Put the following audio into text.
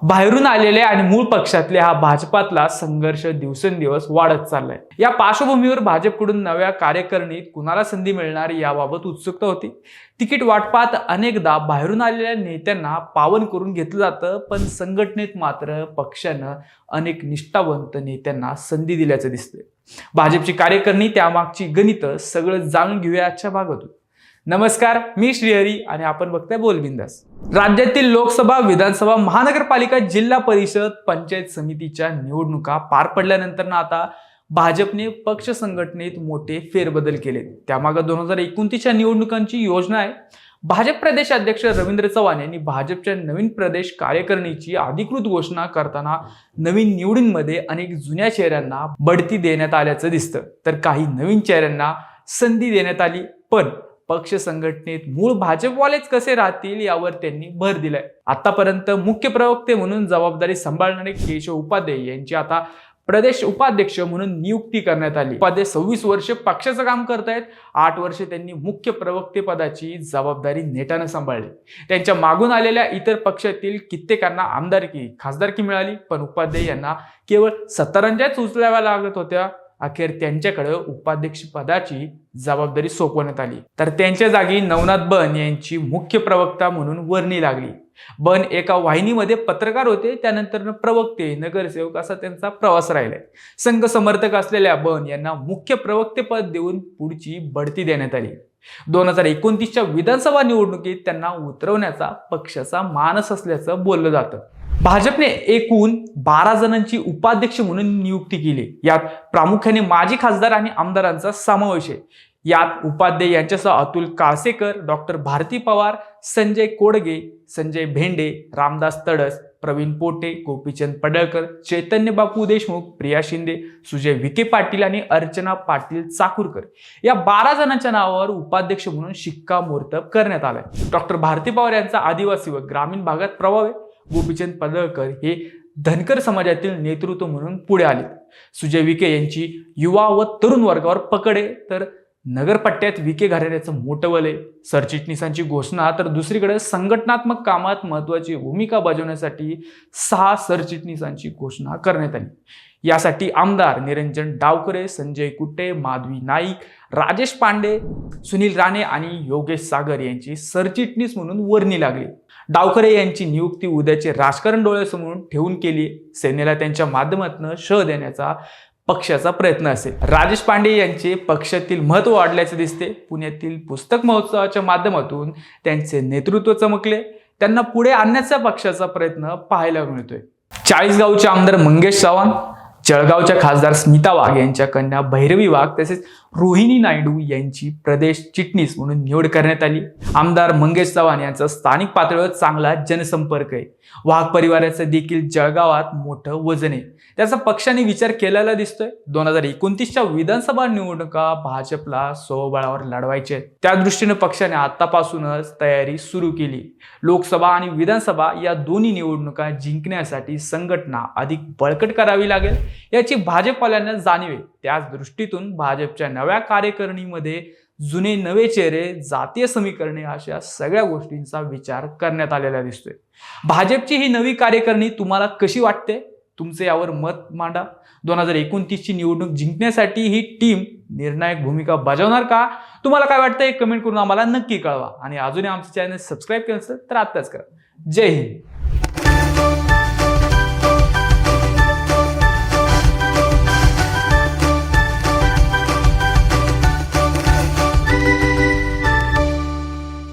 बाहेरून आलेले आणि मूळ पक्षातले हा भाजपातला संघर्ष दिवसेंदिवस वाढत चाललाय। या पार्श्वभूमीवर भाजपकडून नव्या कार्यकारिणीत कुणाला संधी मिळणार याबाबत उत्सुकता होती। तिकीट वाटपात अनेकदा बाहेरून आलेल्या नेत्यांना पावन करून घेतलं जातं, पण संघटनेत मात्र पक्षानं अनेक निष्ठावंत नेत्यांना संधी दिल्याचं दिसतंय। भाजपची कार्यकारिणी त्यामागची गणितं सगळं जाणून घेऊया आजच्या भागातून। नमस्कार, मी श्रीहरी आणि आपण बघताय बोलबिंदास। राज्यातील लोकसभा, विधानसभा, महानगरपालिका, जिल्हा परिषद, पंचायत समितीच्या निवडणुका पार पडल्यानंतर आता भाजपने पक्ष संघटनेत मोठे फेरबदल केले। त्यामागे 2029च्या निवडणुकांची योजना आहे। भाजप प्रदेश अध्यक्ष रवींद्र चव्हाण यांनी भाजपच्या नवीन प्रदेश कार्यकारिणीची अधिकृत घोषणा करताना नवीन निवडींमध्ये अनेक जुन्या चेहऱ्यांना बढती देण्यात आल्याचं दिसतं, तर काही नवीन चेहऱ्यांना संधी देण्यात आली। पण पक्ष संघटनेत मूळ भाजपवालेच कसे राहतील यावर त्यांनी भर दिलाय। आतापर्यंत मुख्य प्रवक्ते म्हणून जबाबदारी सांभाळणारे केशव उपाध्ये यांची आता प्रदेश उपाध्यक्ष म्हणून नियुक्ती करण्यात आली। उपाध्ये 26 वर्ष पक्षाचं काम करतायत। 8 वर्ष त्यांनी मुख्य प्रवक्ते पदाची जबाबदारी नेटानं सांभाळली। त्यांच्या मागून आलेल्या इतर पक्षातील कित्येकांना आमदारकी, खासदारकी मिळाली, पण उपाध्ये यांना केवळ 17 उचलाव्या लागत होत्या। अखेर त्यांच्याकडे उपाध्यक्ष पदाची जबाबदारी सोपवण्यात आली, तर त्यांच्या जागी नवनाथ बन यांची मुख्य प्रवक्ता म्हणून वर्णी लागली। बन एका वाहिनीमध्ये पत्रकार होते, त्यानंतर प्रवक्ते, नगरसेवक असा त्यांचा प्रवास राहिलाय। संघ समर्थक असलेल्या बन यांना मुख्य प्रवक्ते पद देऊन पुढची बढती देण्यात आली। 2029च्या विधानसभा निवडणुकीत त्यांना उतरवण्याचा पक्षाचा मानस असल्याचं बोललं जातं। भाजपने एकूण 12 जणांची उपाध्यक्ष म्हणून नियुक्ती केली। यात प्रामुख्याने माजी खासदार आणि आमदारांचा समावेश आहे। यात उपाध्ये यांच्यासह अतुल काळसेकर, डॉक्टर भारती पवार, संजय कोडगे, संजय भेंडे, रामदास तडस, प्रवीण पोटे, गोपीचंद पडळकर, चैतन्य बापू देशमुख, प्रिया शिंदे, सुजय विखे पाटील आणि अर्चना पाटील चाकूरकर या 12 जणांच्या नावावर उपाध्यक्ष म्हणून शिक्कामोर्तब करण्यात आलाय। डॉक्टर भारती पवार यांचा आदिवासी व ग्रामीण भागात प्रभाव आहे। गोपीचंद पडळकर हे धनकर समाजातील नेतृत्व म्हणून पुढे आले। सुजय विखे यांची युवा व तरुण वर्गावर पकड आहे, तर नगरपट्ट्यात विखे घराण्याचं मोठं बल आहे। सरचिटणीसांची घोषणा, तर दुसरीकडे संघटनात्मक कामात महत्वाची भूमिका बजावण्यासाठी 6 सरचिटणीसांची घोषणा करण्यात आली। यासाठी आमदार निरंजन डावखरे, संजय कुटे, माधवी नाईक, राजेश पांडे, सुनील राणे आणि योगेश सागर यांची सरचिटणीस म्हणून वर्णी लागली। डावखरे यांची नियुक्ती उद्याचे राजकारण डोळ्यासमोर ठेवून केली। सेनेला त्यांच्या माध्यमातून शह देण्याचा पक्षाचा प्रयत्न असेल। राजेश पांडे यांचे पक्षातील महत्व वाढल्याचे दिसते। पुण्यातील पुस्तक महोत्सवाच्या माध्यमातून त्यांचे नेतृत्व चमकले। त्यांना पुढे आणण्याचा पक्षाचा प्रयत्न पाहायला मिळतोय। चाळीसगावचे आमदार मंगेश चव्हाण, जळगावच्या खासदार स्मिता वाघ यांच्या कन्या भैरवी वाघ तसेच रोहिणी नायडू यांची प्रदेश चिटणीस म्हणून निवड करण्यात आली। आमदार मंगेश चव्हाण यांचा स्थानिक पातळीवर चांगला जनसंपर्क आहे। वाघ परिवाराचं देखील जळगावात मोठं वजन आहे, त्याचा पक्षाने विचार केलेला दिसतोय। 2029च्या विधानसभा निवडणुका भाजपला स्वबळावर लढवायचे आहेत, त्या दृष्टीने पक्षाने आतापासूनच तयारी सुरू केली। लोकसभा आणि विधानसभा या दोन्ही निवडणुका जिंकण्यासाठी संघटना अधिक बळकट करावी लागेल याची भाजपवाल्यांना जाणीव आहे। त्याच दृष्टीतून भाजपच्या नव्या कार्यकारिणीमध्ये जुने नवे चेहरे, जातीय समीकरणे अशा सगळ्या गोष्टींचा विचार करण्यात आलेला दिसतोय। भाजपची ही नवी कार्यकारिणी तुम्हाला कशी वाटते? तुमचे यावर मत मांडा। 2029ची निवडणूक जिंकण्यासाठी ही टीम निर्णायक भूमिका बजावणार का? तुम्हाला काय वाटतं हे कमेंट करून आम्हाला नक्की कळवा। आणि अजूनही आमचे चॅनल सबस्क्राईब केलं नसेल तर आत्ताच करा। जय हिंद।